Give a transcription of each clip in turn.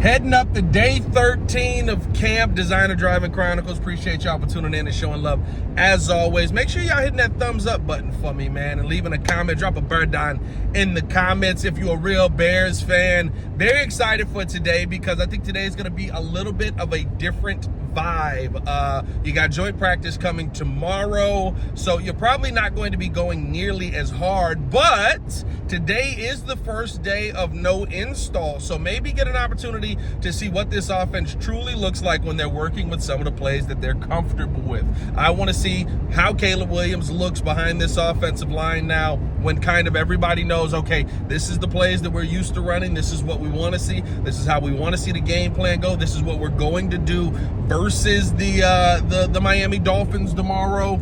Heading up to day 13 of camp, Designer Driving Chronicles. Appreciate y'all for tuning in and showing love. As always, make sure y'all hitting that thumbs up button for me, man, and leaving a comment. Drop a bird down in the comments if you're a real Bears fan. Very excited for today because I think today is going to be a little bit of a different vibe. You got joint practice coming tomorrow, so you're probably not going to be going nearly as hard, but today is the first day of no install, so maybe get an opportunity to see what this offense truly looks like when they're working with some of the plays that they're comfortable with. I want to see how Caleb Williams looks behind this offensive line now when kind of everybody knows, okay, this is the plays that we're used to running, this is what we want to see, this is how we want to see the game plan go, this is what we're going to do versus the Miami Dolphins tomorrow.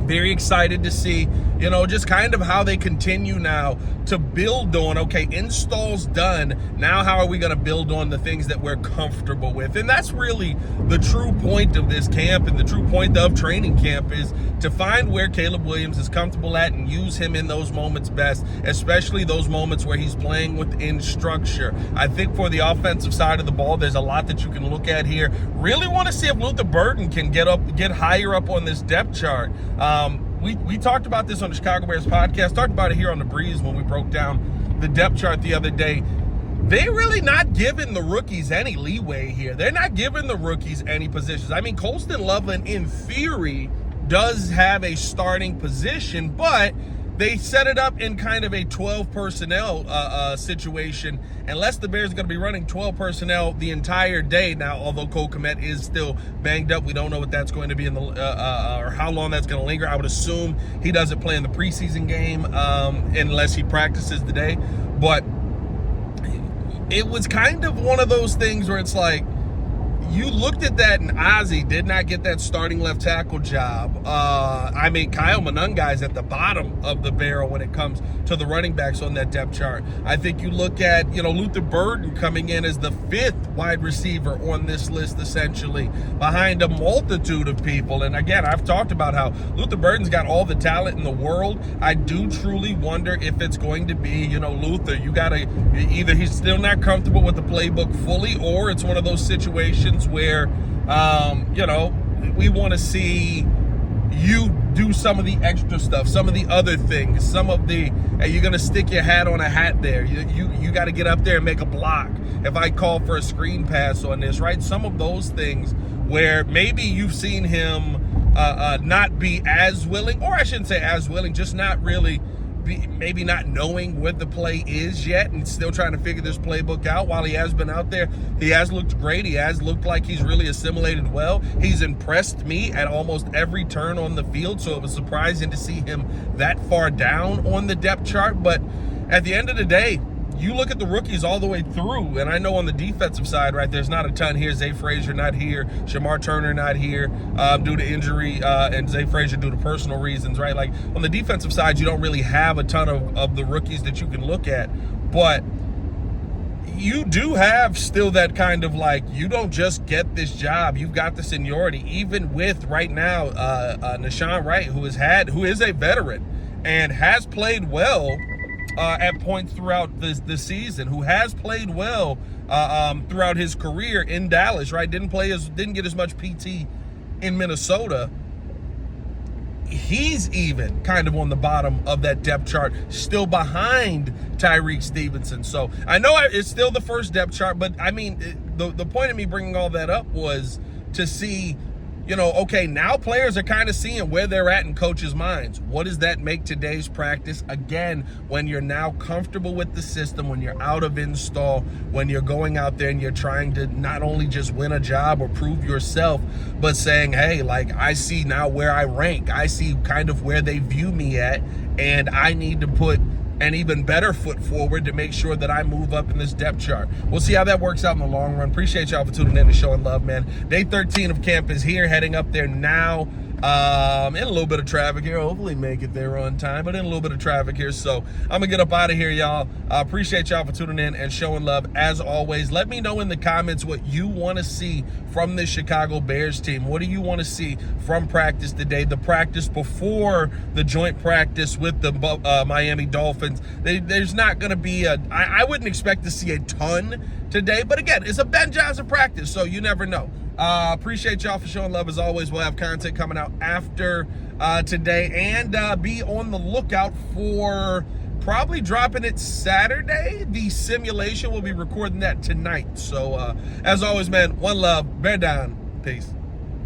Very excited to see, just kind of how they continue now to build on, okay, install's done. Now how are we going to build on the things that we're comfortable with? And that's really the true point of this camp and the true point of training camp is to find where Caleb Williams is comfortable at and use him in those moments best, especially those moments where he's playing within structure. I think for the offensive side of the ball, there's a lot that you can look at here. Really want to see if Luther Burden can get higher up on this depth chart. We talked about this on the Chicago Bears podcast, talked about it here on The Breeze when we broke down the depth chart the other day. They're really not giving the rookies any leeway here. They're not giving the rookies any positions. I mean, Colston Loveland, in theory, does have a starting position, but they set it up in kind of a 12 personnel situation. Unless the Bears are going to be running 12 personnel the entire day now, although Cole Kmet is still banged up. We don't know what that's going to be or how long that's going to linger. I would assume he doesn't play in the preseason game unless he practices today. But it was kind of one of those things where it's like, you looked at that and Ozzie did not get that starting left tackle job. Kyle Monungai's at the bottom of the barrel when it comes to the running backs on that depth chart. I think you look at, Luther Burden coming in as the 5th wide receiver on this list, essentially, behind a multitude of people. And again, I've talked about how Luther Burden's got all the talent in the world. I do truly wonder if it's going to be, Luther, you got to, either he's still not comfortable with the playbook fully, or it's one of those situations where, we want to see you do some of the extra stuff, some of the other things, some of the, hey, you're going to stick your hat on a hat there. You got to get up there and make a block. If I call for a screen pass on this, right? Some of those things where maybe you've seen him not be as willing, or I shouldn't say as willing, just not really maybe not knowing what the play is yet and still trying to figure this playbook out. While he has been out there, he has looked great. He has looked like he's really assimilated well. He's impressed me at almost every turn on the field, so it was surprising to see him that far down on the depth chart. But at the end of the day, you look at the rookies all the way through, and I know on the defensive side, right, there's not a ton here. Zay Frazier not here, Shamar Turner not here due to injury, and Zay Frazier due to personal reasons, right? Like on the defensive side, you don't really have a ton of the rookies that you can look at, but you do have still that kind of like, you don't just get this job, you've got the seniority, even with right now Nashawn Wright, who is a veteran and has played well at points throughout the season, who has played well throughout his career in Dallas, right? Didn't get as much PT in Minnesota. He's even kind of on the bottom of that depth chart, still behind Tyreek Stevenson. So I know it's still the first depth chart, but I mean, the point of me bringing all that up was to see, okay, now players are kind of seeing where they're at in coaches' minds. What does that make today's practice? Again, when you're now comfortable with the system, when you're out of install, when you're going out there and you're trying to not only just win a job or prove yourself, but saying, hey, like, I see now where I rank. I see kind of where they view me at, and I need to put an even better foot forward to make sure that I move up in this depth chart. We'll see how that works out in the long run. Appreciate y'all for tuning in and showing love, man. Day 13 of camp is here, heading up there now. In a little bit of traffic here. Hopefully make it there on time, but in a little bit of traffic here. So I'm gonna get up out of here, y'all. I appreciate y'all for tuning in and showing love as always. Let me know in the comments what you want to see from this Chicago Bears team. What do you want to see from practice today? The practice before the joint practice with the Miami Dolphins. There's not gonna be I wouldn't expect to see a ton today, but again, it's a Ben Johnson practice, so you never know. Appreciate y'all for showing love as always. We'll have content coming out after today, and be on the lookout for probably dropping it Saturday. The simulation, we'll be recording that tonight. So as always, man, one love, bear down, peace.